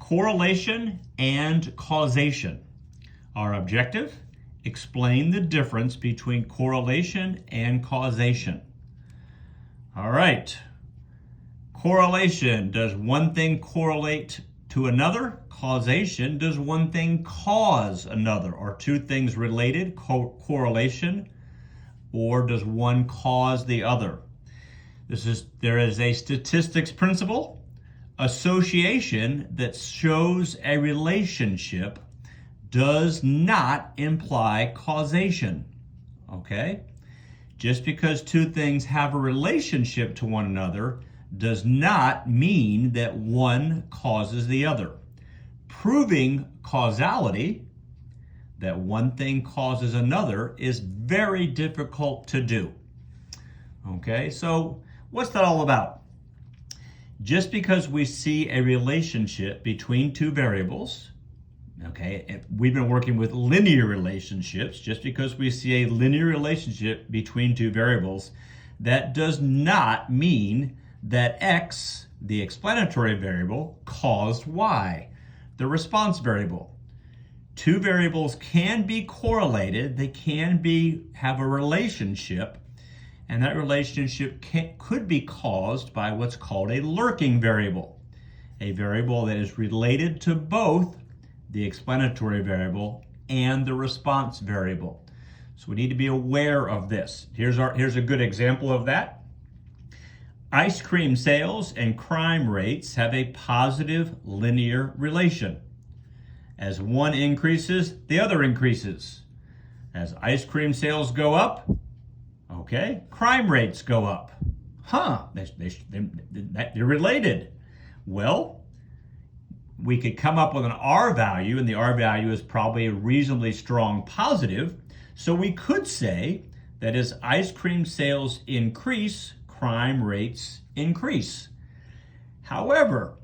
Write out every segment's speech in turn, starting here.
Correlation and causation. Our objective: explain the difference between correlation and causation. All right. Correlation, does one thing correlate to another? Causation, does one thing cause another? Are two things related, correlation, or does one cause the other? There is a statistics principle. Association that shows a relationship does not imply causation. Okay? Just because two things have a relationship to one another does not mean that one causes the other. Proving causality, that one thing causes another, is very difficult to do. Okay, so what's that all about? Just because we see a relationship between two variables, okay, we've been working with linear relationships, just because we see a linear relationship between two variables, that does not mean that X, the explanatory variable, caused Y, the response variable. Two variables can be correlated, they can have a relationship, and that relationship could be caused by what's called a lurking variable, a variable that is related to both the explanatory variable and the response variable. So we need to be aware of this. Here's a good example of that. Ice cream sales and crime rates have a positive linear relation. As one increases, the other increases. As ice cream sales go up, okay, crime rates go up. They're related. Well, we could come up with an R value, and the R value is probably a reasonably strong positive. So we could say that as ice cream sales increase, crime rates increase. However,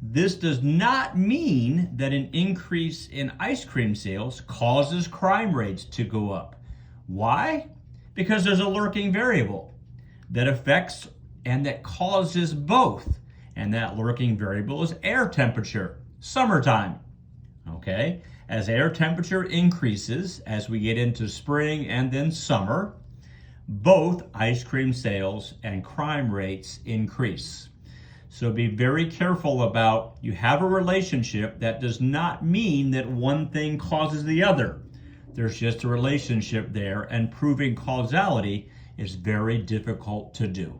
this does not mean that an increase in ice cream sales causes crime rates to go up. Why? Because there's a lurking variable that affects and that causes both. And that lurking variable is air temperature, summertime. Okay? As air temperature increases, as we get into spring and then summer, both ice cream sales and crime rates increase. So be very careful about, you have a relationship, that does not mean that one thing causes the other. There's just a relationship there, and proving causality is very difficult to do.